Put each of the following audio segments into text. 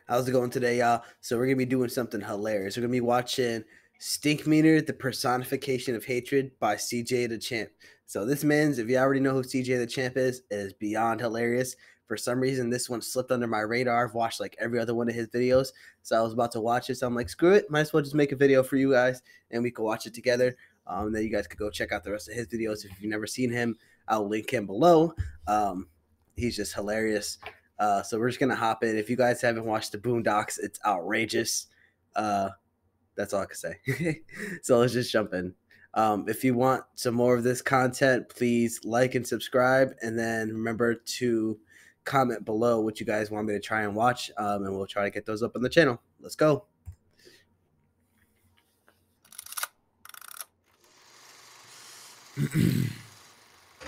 How's it going today, y'all? So we're gonna be doing something hilarious. We're gonna be watching STINKMEANER, the Personification of Hatred by CJ DACHAMP. So this man's, if you already know who CJ DACHAMP is beyond hilarious. For some reason, this one slipped under my radar. I've watched like every other one of his videos. So I was about to watch it. So I'm like, screw it. Might as well just make a video for you guys and we can watch it together. Then you guys could go check out the rest of his videos. If you've never seen him, I'll link him below. He's just hilarious. So we're just going to hop in. If you guys haven't watched the Boondocks, it's outrageous. That's all I can say. So let's just jump in. If you want some more of this content, please like and subscribe. And then remember to comment below what you guys want me to try and watch. And we'll try to get those up on the channel. Let's go.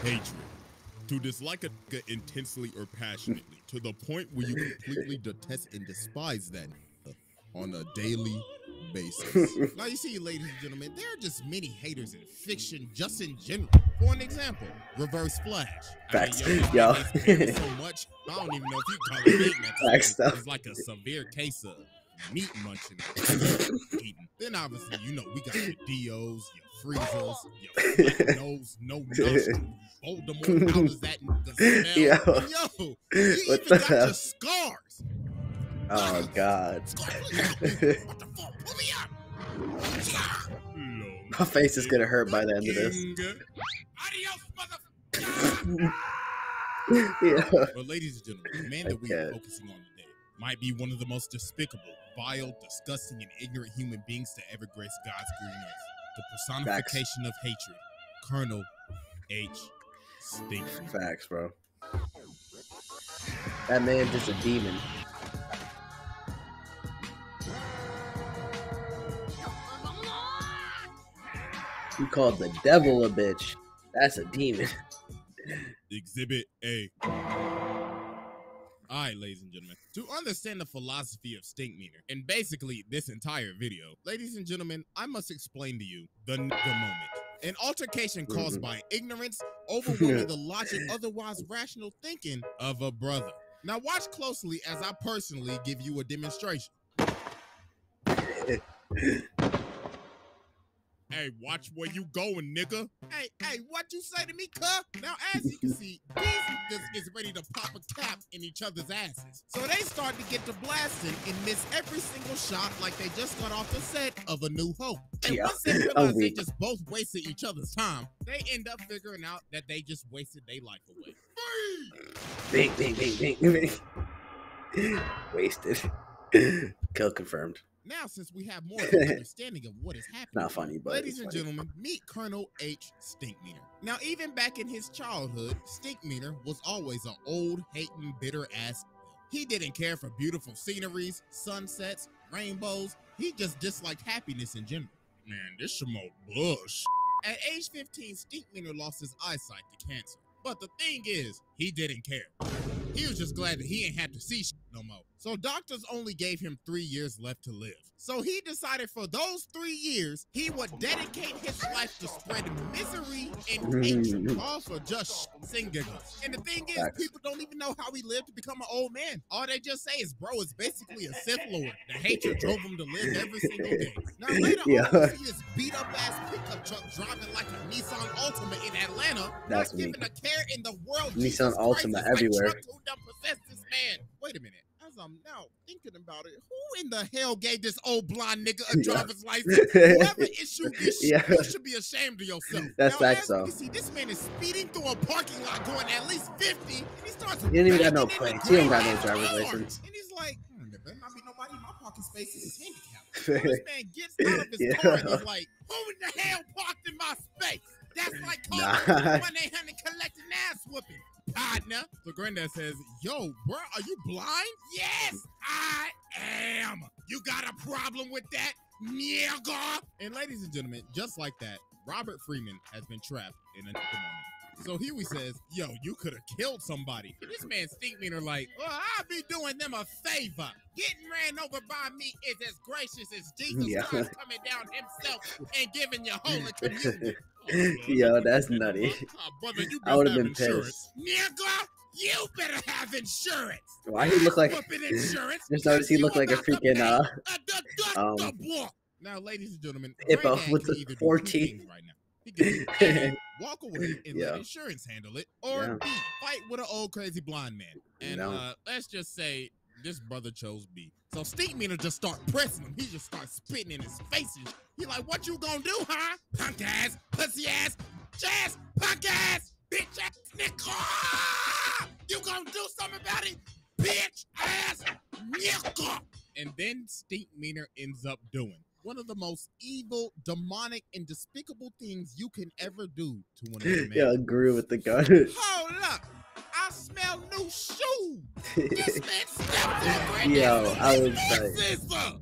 Hatred. To dislike a intensely or passionately, to the point where you completely detest and despise that on a daily basis. Now you see, ladies and gentlemen, there are just many haters in fiction, just in general. For an example, Reverse Flash. Facts. I mean, yo. So much, I don't even know if you call it hating at this point. It's like a severe case of meat munching. Then obviously, you know, we got your Dios, your Freezers, your flat nose, no nostrils. Voldemort, how does that smell? Yo, you even got your scars. Oh, God. What the fuck? Pull me up. My face is going to hurt by the end of this. Adios, motherfucker. Yeah. But ladies and gentlemen, the man that we are focusing on today might be one of the most despicable, vile, disgusting, and ignorant human beings to ever grace God's green earth. The personification of hatred, Colonel H. STINKMEANER. Facts, bro. That man's just a demon. He called the devil a bitch. That's a demon. Exhibit A. Alright, ladies and gentlemen, to understand the philosophy of STINKMEANER, and basically this entire video, ladies and gentlemen, I must explain to you the nigga moment. An altercation caused by ignorance, overwhelming the logic, otherwise rational thinking of a brother. Now watch closely as I personally give you a demonstration. Hey, watch where you going, nigga. Hey, what you say to me, cuh? Now, as you can see, these is ready to pop a cap in each other's asses. So they start to get to blasting and miss every single shot like they just got off the set of A New Hope. And once they realize they just both wasted each other's time, they end up figuring out that they just wasted their life away. Bing, bing, bing, bing, bing. Wasted. Kill confirmed. Now, since we have more of an understanding of what is happening, not funny, but ladies and gentlemen, meet Colonel H. STINKMEANER. Now, even back in his childhood, STINKMEANER was always an old, hating, bitter ass. He didn't care for beautiful sceneries, sunsets, rainbows. He just disliked happiness in general. Man, this some old bush. At age 15, STINKMEANER lost his eyesight to cancer. But the thing is, he didn't care. He was just glad that he ain't had to see no more. So doctors only gave him 3 years left to live. So he decided for those 3 years, he would dedicate his life to spread misery and hatred, all for just sing giggles. And the thing is, people don't even know how he lived to become an old man. All they just say is, bro, is basically a Sith Lord. The hatred drove him to live every single day. Now later on, you see this beat up ass pickup truck driving like a Nissan Altima in Atlanta. That's not giving a care in the world. Nissan Altima everywhere. Like, who done possessed this man? Wait a minute. As I'm now thinking about it, who in the hell gave this old blonde nigga a driver's license? Whoever issued this shit, you should be ashamed of yourself. That's now, facts, though. You see, this man is speeding through a parking lot going at least 50, and he starts. He didn't even got no plates. He don't got no driver's license. And he's like, there better not be nobody in my parking space is handicapped. So this man gets out of his car and he's like, who in the hell parked in my space? That's like calling 1-800 collecting ass whooping. Partner. So Granddad says, yo, bro, are you blind? Yes, I am. You got a problem with that, nigga? And ladies and gentlemen, just like that, Robert Freeman has been trapped in a moment. So Huey says, yo, you could have killed somebody. And this man STINKMEANER like, well, I'll be doing them a favor. Getting ran over by me is as gracious as Jesus Christ coming down himself and giving you holy communion. Yo, that's nutty. Brother, you I would better have have been insurance. pissed. Nigga, you better have insurance. Why he look like? Insurance? Just noticed he looked like a freaking Now, ladies and gentlemen, hippo Granddad with can the either 4 do two teeth. things right now. He can do A, walk away and Yeah. let insurance handle it, or Yeah. B, fight with an old crazy blind man. And No. let's just say this brother chose B. So STINKMEANER just start pressing him. He just starts spitting in his face and he like, what you gonna do, huh? Punk ass, pussy ass, ass, punk ass, bitch ass, nigga. You gonna do something about it, bitch ass, nigga. And then STINKMEANER ends up doing one of the most evil, demonic, and despicable things you can ever do to one of the men. Yeah, grew with the gun. Hold up. I smell new shoes. This man stepped on Granddad's Yo, I was sister. like,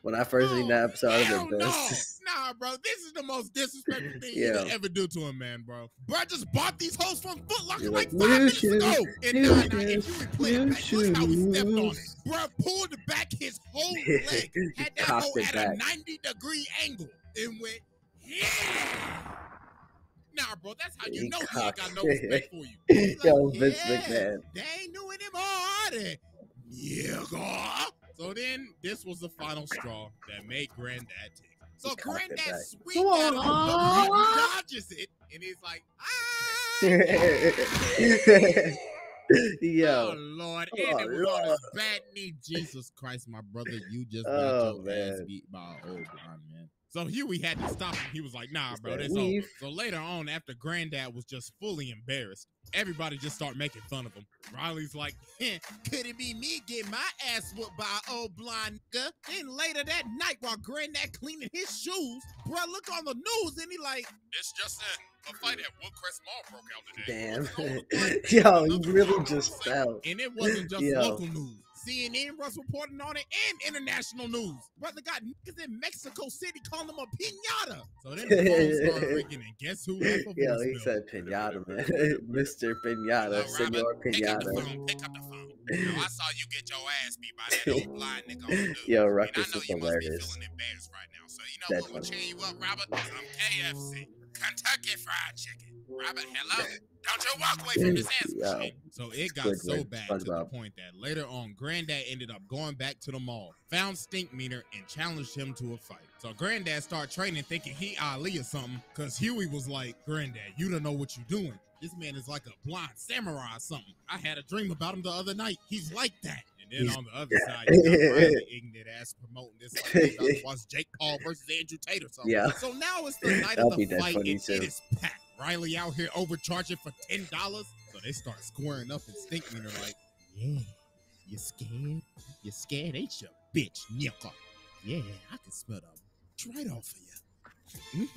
when I first seen that episode, I Hell was no. pissed. Nah, bro, this is the most disrespectful thing you could ever do to a man, bro. Bro, I just bought these hoes from Foot Locker like 5 minutes ago. And now if you replay it back, look how he stepped on it. Bro, pulled back his whole leg, had that hoe at a 90-degree angle, and went, yeah. Nah, bro, that's how you know he ain't got no respect for you. Yo, Like, Vince McMahon. they ain't doing him hard. Yeah. So then, this was the final straw that made Granddad take. So Granddad swings at him, he dodges it, and he's like, ah! Yo. Oh, Lord. And it was on his bad knee. Jesus Christ, my brother, you just got your ass beat by an old blind man. So Huey had to stop him. He was like, nah, bro, that's over. So later on, after Granddad was just fully embarrassed, everybody just started making fun of him. Riley's like, could it be me getting my ass whooped by an old blind nigga? Then later that night, while Granddad cleaning his shoes, bro, look on the news, and he like, this just a fight at Woodcrest Mall broke out today. Damn. Yo, you really just fell. And it wasn't just local news. CNN was reporting on it and international news. Brother got niggas in Mexico City calling him a piñata. So then the phone started ringing, and guess who left a voicemail? Yo, he said piñata, man. Mr. Piñata, Senor Piñata. Pick up the phone. Now, I saw you get your ass beat by that old blind nigga on the news. Yo, and Ruckus I know is you hilarious. must be feeling embarrassed right now. So you know what will cheer you up, Robert? Some KFC. Kentucky Fried Chicken. Robert, hello? Don't you walk away from this answer machine. So it got so bad to the point that later on, Granddad ended up going back to the mall, found STINKMEANER, and challenged him to a fight. So Granddad started training thinking he Ali or something, because Huey was like, Granddad, you don't know what you're doing. This man is like a blind samurai or something. I had a dream about him the other night. He's like that. And then on the other side, you got Riley ignorant ass promoting this like was Jake Paul versus Andrew Tate or something. Yeah. So now it's the night of the fight, and it is packed. Riley out here overcharging for $10. So they start squaring up, and STINKMEANER like, yeah, you scared? You scared, ain't you, bitch, nigga? Yeah, I can smell the right off of you.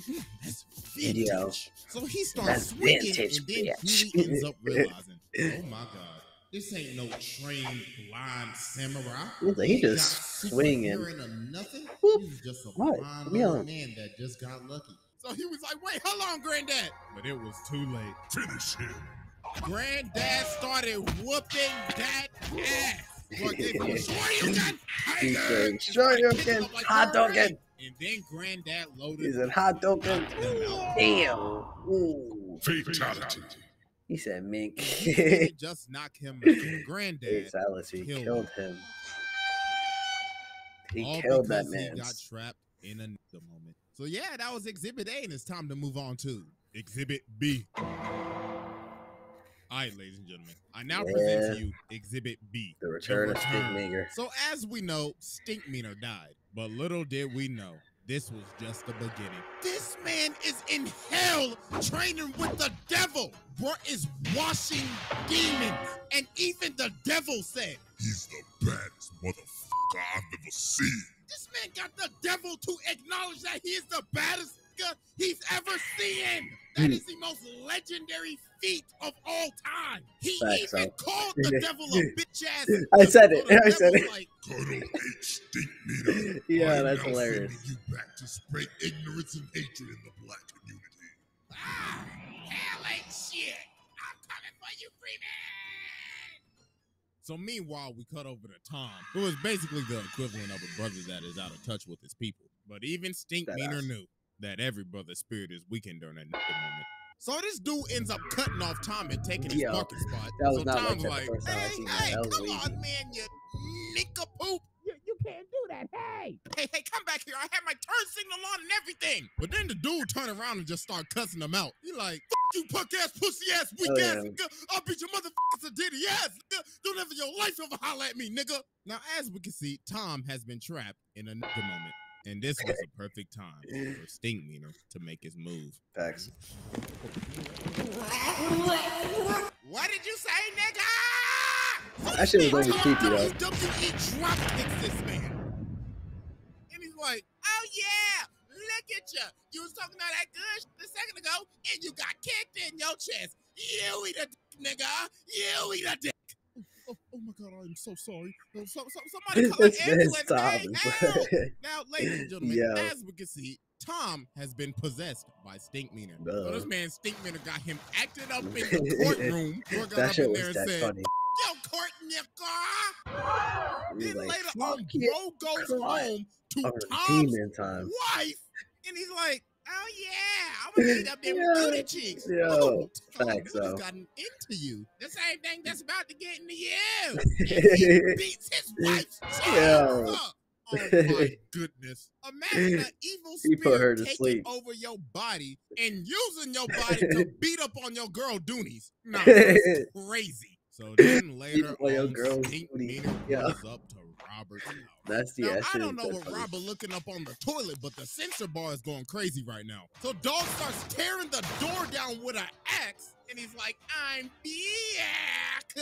That's vintage. Yo, so he starts swinging, and then he ends up realizing, oh my God, this ain't no trained blind samurai. He just swinging. Nothing. He's just a blind little man that just got lucky. So he was like, wait, hold on, Granddad. But it was too late. Finish him. Granddad started whooping that ass. He said, sure you can. Hot dogging. And then Granddad loaded. He said, hot dogging. Damn. Ooh. Fatality. He said, mink. He just knocked him out. Granddad killed him. He all killed that because man. He got trapped in a moment. So yeah, that was Exhibit A, and it's time to move on to Exhibit B. All right, ladies and gentlemen, I now present to you Exhibit B. The return of STINKMEANER. So as we know, STINKMEANER died, but little did we know, this was just the beginning. This man is in hell training with the devil. Bro is washing demons, and even the devil said, he's the baddest motherfucker I've ever seen. This man got the devil to acknowledge that he is the baddest he's ever seen. That is the most legendary feat of all time. He even called the devil a bitch ass. I said it. I said it. Like, Colonel H. STINKMEANER. Yeah, that's hilarious. You back to spread ignorance and hatred in the black community. Ah, hell ain't shit. I'm coming for you, Freeman. So meanwhile, we cut over to Tom, who is basically the equivalent of a brother that is out of touch with his people. But even STINKMEANER knew that every brother's spirit is weakened during that moment. So this dude ends up cutting off Tom and taking his parking spot. That was so not Tom's like that the first time I seen that. That was come wavy. on, man, you nincompoop. You can't do that. Hey, come back here. I have my turn signal on and everything. But then the dude turned around and just started cussing him out. He like, fuck you, punk ass, pussy ass, weak ass, nigga. I'll beat your motherfuckers a ditty ass, nigga. Don't ever your life ever holler at me, nigga. Now, as we can see, Tom has been trapped in a nigga moment. And this was the perfect time for STINKMEANER to make his move. Facts. What did you say, nigga? That shit was always creepy, though. WWE drop kicks this man. And he's like, oh yeah, look at you. You was talking about that good a second ago, and you got kicked in your chest. You eat a dick, nigga. You eat a dick. Oh my God, I am so sorry. Somebody call an ambulance. Hey, now, ladies and gentlemen, as we can see, Tom has been possessed by STINKMEANER. So this man STINKMEANER got him acted up in the courtroom. That shit was that funny. Yo, Court in your car. Then like, later on, bro goes home to Tom's wife, and he's like, oh yeah, I'm gonna eat up them booty cheeks. Yo, facts, Tom, who's gotten into you? The same thing that's about to get into you. He beats his wife's child. Oh my goodness. Imagine an evil spirit taking over your body and using your body to beat up on your girl Doonies. Nah, that's crazy. So then later on, STINKMEANER goes up to Robert's house. Now, I don't know what Robert looking up on the toilet, but the censor bar is going crazy right now. So Dog starts tearing the door down with an axe, and he's like, I'm back,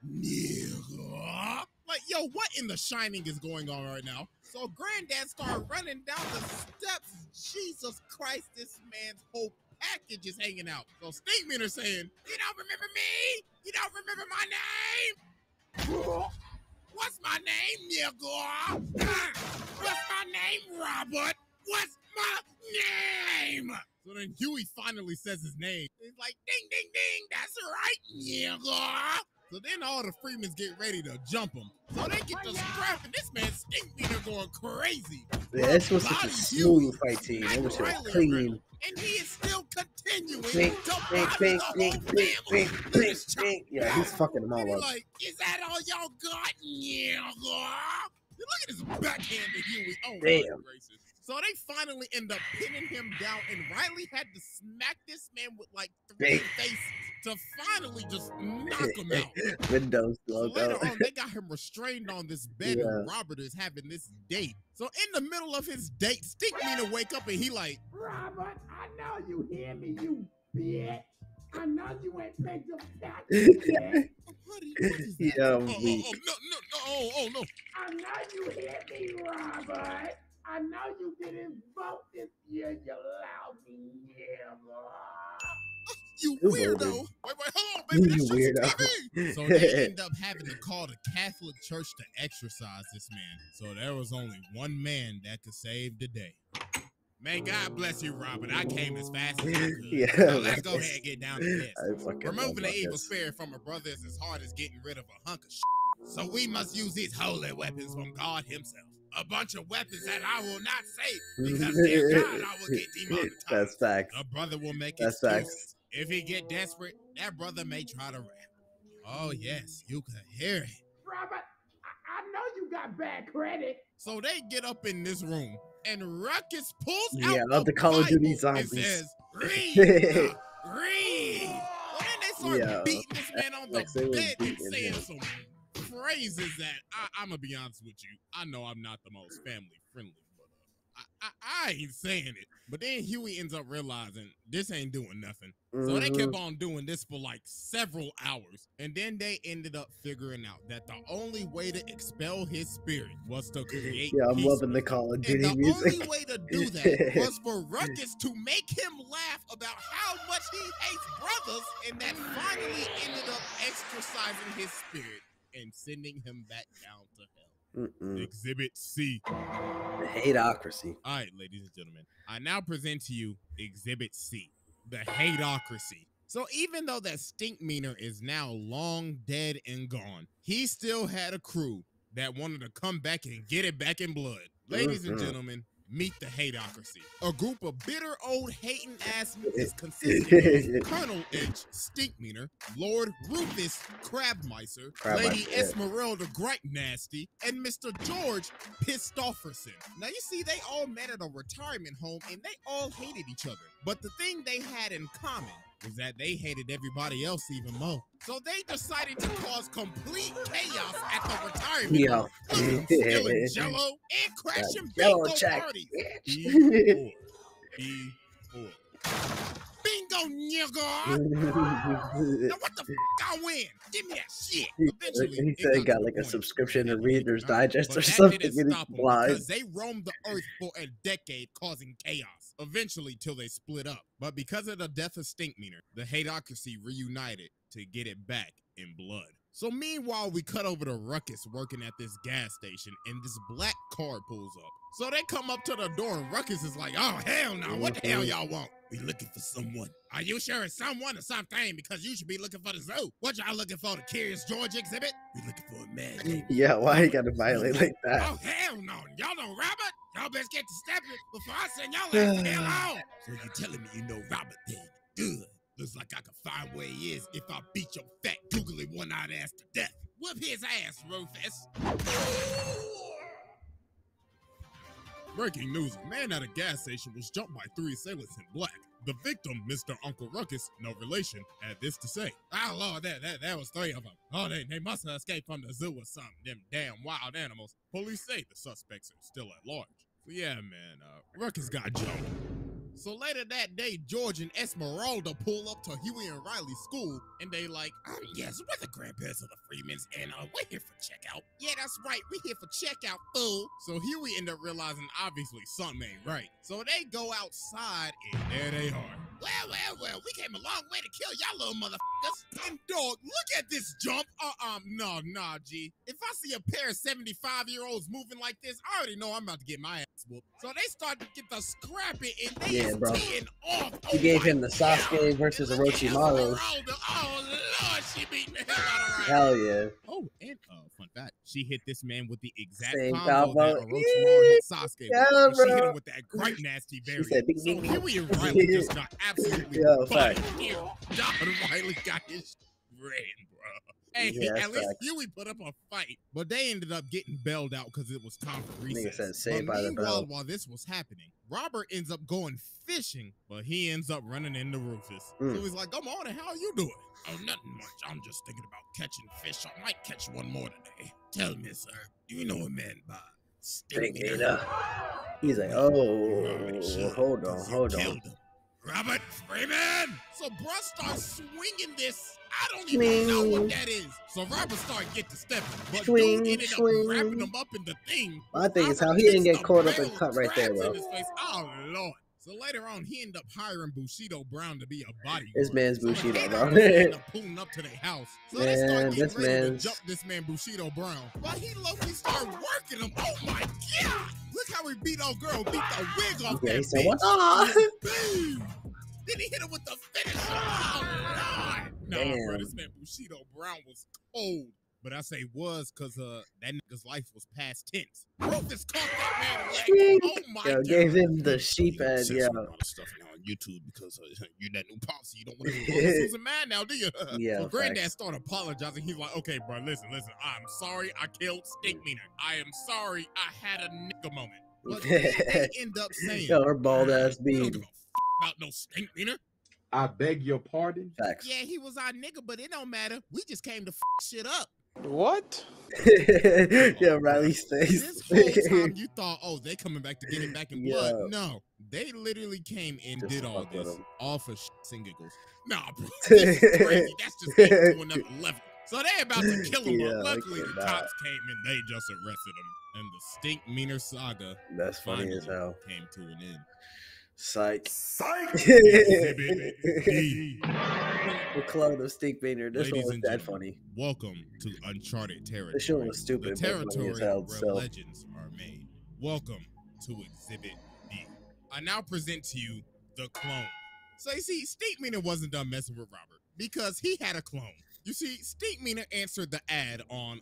nigga. Like, yo, what in the Shining is going on right now? So Granddad started running down the steps. Jesus Christ, this man's whole package is hanging out. So STINKMEANER saying, you don't remember me? You don't remember my name? What's my name, nigga? What's my name, Robert? What's my name? So then Huey finally says his name. He's like, ding, ding, ding, that's right, nigga. So then all the Freemans get ready to jump him. So they get to scrapping. This man STINKMEANER going crazy. Yeah, this was such a smooth fight team. It was just clean. And he is still continuing to bother the whole family. Yeah, he's fucking them all up. Like, is that all y'all got? Yeah. Look at his backhand to Huey. Oh, damn. Gracious. So they finally end up pinning him down, and Riley had to smack this man with like 3 faces to finally just knock him out. Windows so later on, they got him restrained on this bed, and Robert is having this date. So in the middle of his date, STINKMEANER wake up and he like, Robert, I know you hear me, you bitch. I know you ain't paid your taxes yet. What is that? No. I know you hear me, Robert. I know you didn't vote this year, you lousy nigga. You weirdo. Wait, hold on, baby. That's just TV. So they end up having to call the Catholic Church to exorcise this man. So there was only one man that could save the day. May God bless you, Robert. I came as fast as I could. Yeah, so let's go ahead and get down to this. Removing the evil spirit from a brother is as hard as getting rid of a hunk of shit. So we must use these holy weapons from God himself. A bunch of weapons that I will not say, because dear God, I will get demonetized. That's facts. A brother will make excuses. If he get desperate, that brother may try to rap. Oh yes, you can hear it. Robert, I know you got bad credit. So they get up in this room, and Ruckus pulls out the Call of Duty zombies and says, read, read. So then they start beating this man on the bed and saying some phrases that I'm gonna be honest with you. I know I'm not the most family friendly, but I ain't saying it. But then Huey ends up realizing this ain't doing nothing. So they kept on doing this for like several hours. And then they ended up figuring out that the only way to expel his spirit was to create peace. I'm loving the Call of Duty music. And the only way to do that was for Ruckus to make him laugh about how much he hates brothers. And that finally ended up exorcising his spirit and sending him back down to hell. Exhibit C. The hateocracy. All right, ladies and gentlemen, I now present to you Exhibit C, the hateocracy. So even though that STINKMEANER is now long dead and gone, he still had a crew that wanted to come back and get it back in blood. Ladies and gentlemen, Meet the Hateocracy, a group of bitter old hating ass niggas consisting of Colonel H. Stinkmeaner, Lord Rufus Crabmeiser, Lady Esmeralda Gripe Nasty, and Mr. George Pistofferson. Now you see, they all met at a retirement home and they all hated each other. But the thing they had in common was that they hated everybody else even more. So they decided to cause complete chaos at the retirement home. Stealing Jello and crashing bingo parties. E4. Bingo, nigga! Now what the f*** I win? Give me that shit. Eventually, he said he got like a subscription to Reader's Digest or something. Because they roamed the earth for a decade, causing chaos. Eventually, till they split up. But because of the death of Stinkmeaner, the Hateocracy reunited to get it back in blood. So meanwhile, we cut over to Ruckus working at this gas station, and this black car pulls up. So they come up to the door, and Ruckus is like, oh, hell no, what the hell y'all want? We looking for someone. Are you sure it's someone or something? Because you should be looking for the zoo. What y'all looking for, the Curious George exhibit? We looking for a man named Yeah, why you gotta violate like that? Oh, hell no. Y'all know Robert? Y'all best get to stepping before I send y'all ass the hell out. So you telling me you know Robert then? Good. Looks like I can find where he is if I beat your fat, googly one-eyed ass to death. Whip his ass, Rufus. Breaking news, a man at a gas station was jumped by 3 assailants in black. The victim, Mr. Uncle Ruckus, no relation, had this to say. Oh, Lord, that was 3 of them. Oh, they must have escaped from the zoo or something, them damn wild animals. Police say the suspects are still at large. So yeah, man, Ruckus got jumped. So later that day, George and Esmeralda pull up to Huey and Riley's school, and they like, yes, we're the grandparents of the Freemans, and we're here for checkout. Yeah, that's right, we're here for checkout, fool. So Huey end up realizing, obviously, something ain't right. So they go outside, and there they are. Well, we came a long way to kill y'all little motherfuckers. And dog, look at this jump. Nah, G. If I see a pair of 75-year-olds moving like this, I already know I'm about to get my ass whooped. So they start to get the scrapping, and they is teeing off. He gave him the Sasuke versus Orochimaru. Oh, Lord, she beating the hell out of her. Hell yeah. Oh, and fun fact, she hit this man with the exact Same combo that combo. Orochimaru hit Sasuke Yeah, with. She hit him with that great nasty berry. So Huey and Riley just got absolutely butted here. Don Riley got his ran, bro. Hey, Yeah, at least Huey put up a fight, but they ended up getting bailed out because it was time for recess. But meanwhile, while this was happening, Robert ends up going fishing, but he ends up running into Rufus. So he's like, "Come on, how you doing?" "Oh, nothing much. I'm just thinking about catching fish. I might catch one more today." "Tell me, sir, do you know a man by Stinkmeaner?" He's like, oh, hold on. Robert Freeman! So bruh starts swinging this. I don't even know what that is. So Robert started getting to stepping, but dude ended up wrapping him up in the thing. I think it's how he didn't get caught up and cut right there, bro. Oh, Lord. So later on, he ended up hiring Bushido Brown to be a bodyguard. This man's Bushido, bro. They ended up pulling up to their house. So they started this getting ready to man's jump this man Bushido Brown. But he low-key started working him. Oh my God! Look how he beat old girl, beat the wig off that bitch. Boom! Then he hit him with the finish. Oh, Lord! Nah, bro, this man Bushido Brown was cold. But I say was because that nigga's life was past tense. Rufus caught that man leg. Oh my God. Gave him the sheep head, yeah. A lot of stuff on YouTube because you're that new posse. You don't want to be losing man now, do you? Yeah. So Granddad started apologizing. He's like, okay, bro, listen. I'm sorry I killed Stinkmeaner. I am sorry I had a nigga moment. But they end up saying, yo, her bald ass we don't bead. give a about no Stinkmeaner. I beg your pardon? Facts. Yeah, he was our nigga, but it don't matter. We just came to shit up. What? Yeah, Riley's face. This whole time you thought, oh, they coming back to get it back in blood. No, they literally came and Just did all fuck with this him. all for and giggles. Nah, bro, this is crazy. That's just getting to another level. So they about to kill him, Yeah, but luckily I the cannot. cops came and they just arrested him. And the Stinkmeaner saga That's funny finally as hell. came to an end. Psych. Exhibit D. The clone of Stinkmeaner. This Ladies one was and that gentlemen, funny. welcome to uncharted territory. This shit was stupid, The but funny territory as hell, where so. legends are made. Welcome to Exhibit D. I now present to you the clone. So you see, Stinkmeaner wasn't done messing with Robert because he had a clone. You see, Stinkmeaner answered the ad on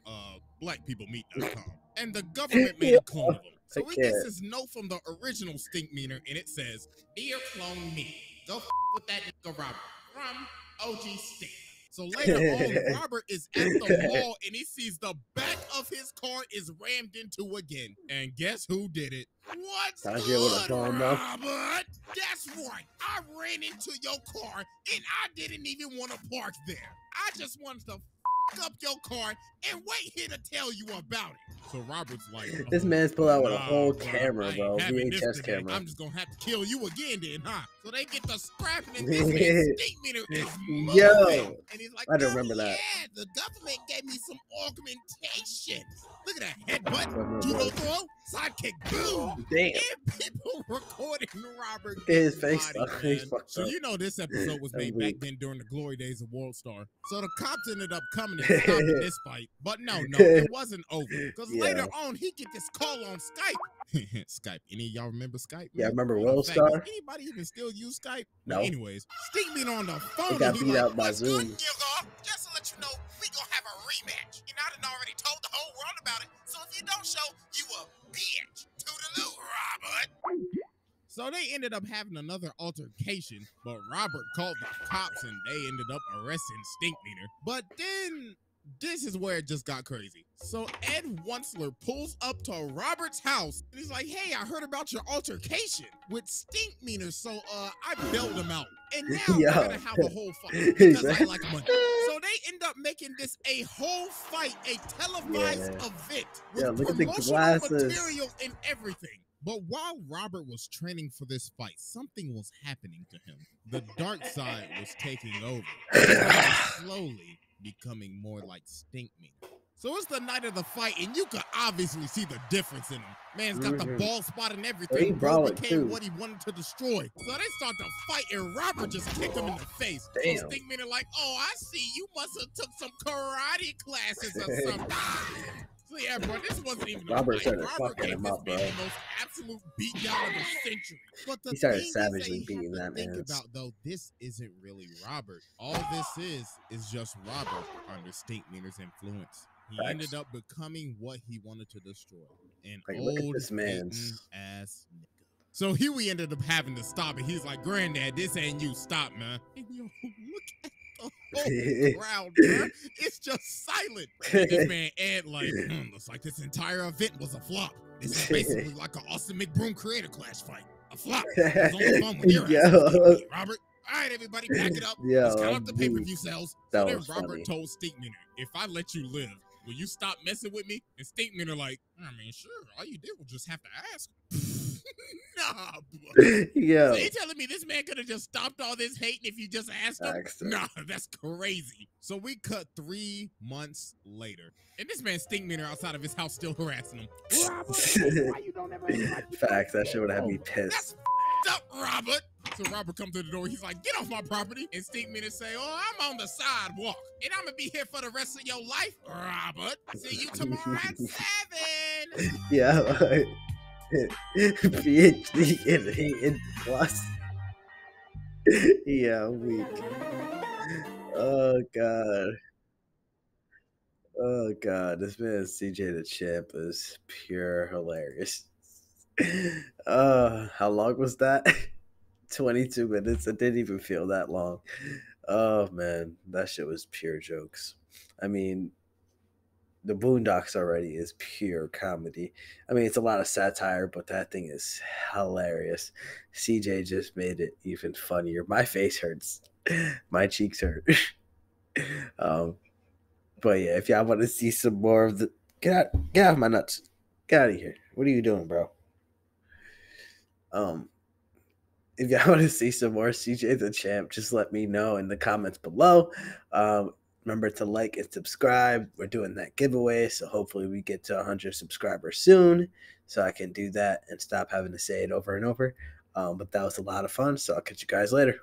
blackpeoplemeet.com, and the government made a clone of him. So we get this note from the original Stinkmeaner, and it says, "Dear clone me, go with that nigga Robert from OG Stink." So later on, Robert is at the mall, and he sees the back of his car is rammed into again. And guess who did it? What's good, Robert? That's right. I ran into your car, and I didn't even want to park there. I just wanted to up your car and wait here to tell you about it. So Robert's like, this man's pulled out with a whole camera, bro. VHS camera. I'm just gonna have to kill you again then, huh? So they get the scrapping, and this man's Stinkmeaner is moving. Yo, and he's like, I don't remember that. Yeah, the government gave me some augmentation. Look at that headbutt, judo throw, sidekick, boom. Damn. And people recording Robert. His face So you know this episode was made back then during the glory days of World Star. So the cops ended up coming and stopping this fight. But no, it wasn't over. Because later on, he get this call on Skype. Skype. Any of y'all remember Skype? Yeah, I remember World Star. Does anybody even still use Skype? No. But anyways, Stinkmeaner on the phone. He got beat out by Zoom. Good, just to let you know, we gonna have a rematch. And I done already told the whole world about it. So if you don't show, you a bitch. Toodaloo, Robert. So they ended up having another altercation, but Robert called the cops and they ended up arresting Stinkmeaner. But then this is where it just got crazy. So Ed Wunsler pulls up to Robert's house and he's like, "Hey, I heard about your altercation with Stinkmeaner, so I bailed him out. And now we're gonna have a whole fight because I like money." So they end up making this a whole fight, a televised event with promotional material and everything. But while Robert was training for this fight, something was happening to him. The dark side was taking over, slowly becoming more like Stinkmeaner. So it's the night of the fight, and you could obviously see the difference in him. Man's got the ball spot and everything. Bro became what he wanted to destroy. So they start to fight, and Robert just kicked him in the face. Damn. So Stinkmeaner like, "Oh, I see. You must have took some karate classes or something." So yeah, bro, this wasn't even Robert a fight. started Robert fucking gave him this up, bro. man the most absolute beatdown of the century. But the He started thing savagely is beating that man. Think about though, this isn't really Robert. All this is just Robert under Stinkmeaner's influence. He ended up becoming what he wanted to destroy. An look at old this man's ass nigga. So here we ended up having to stop it. He's like, "Granddad, this ain't you. Stop, man." And yo, look at the whole crowd, bro. It's just silent. And this man Ed like, looks like this entire event was a flop. This is basically like an Austin McBroom Creator Clash fight. A flop. It was only fun with your ass, Robert. All right, everybody, back it up. Let's count up the pay-per-view sales. So then Robert told Stinkmeaner, "If I let you live, will you stop messing with me?" And Stinkmeaner like, "I mean, sure. All you did was just have to ask." Nah, bro. Yeah. So you telling me this man could have just stopped all this hating if you just asked him? Nah, that's crazy. So we cut 3 months later, and this man Stinkmeaner outside of his house still harassing him. Facts. That shit would have me pissed. That's up, Robert. So Robert comes to the door. He's like, "Get off my property." And Stinkmeaner say, "Oh, I'm on the sidewalk, and I'm gonna be here for the rest of your life, Robert. See you tomorrow at 7. Yeah. PhD in hating plus. Yeah, weak. Oh god. Oh god, this man CJ the Champ is pure hilarious. How long was that? 22 minutes. It didn't even feel that long. Oh man, that shit was pure jokes. I mean, the Boondocks already is pure comedy. I mean, it's a lot of satire, but that thing is hilarious. CJ just made it even funnier. My face hurts. My cheeks hurt. But yeah, if y'all want to see some more of the get out of my nuts. Get out of here. What are you doing, bro? If y'all want to see some more CJ the Champ, just let me know in the comments below. Remember to like and subscribe. We're doing that giveaway, so hopefully we get to 100 subscribers soon so I can do that and stop having to say it over and over. But that was a lot of fun, so I'll catch you guys later.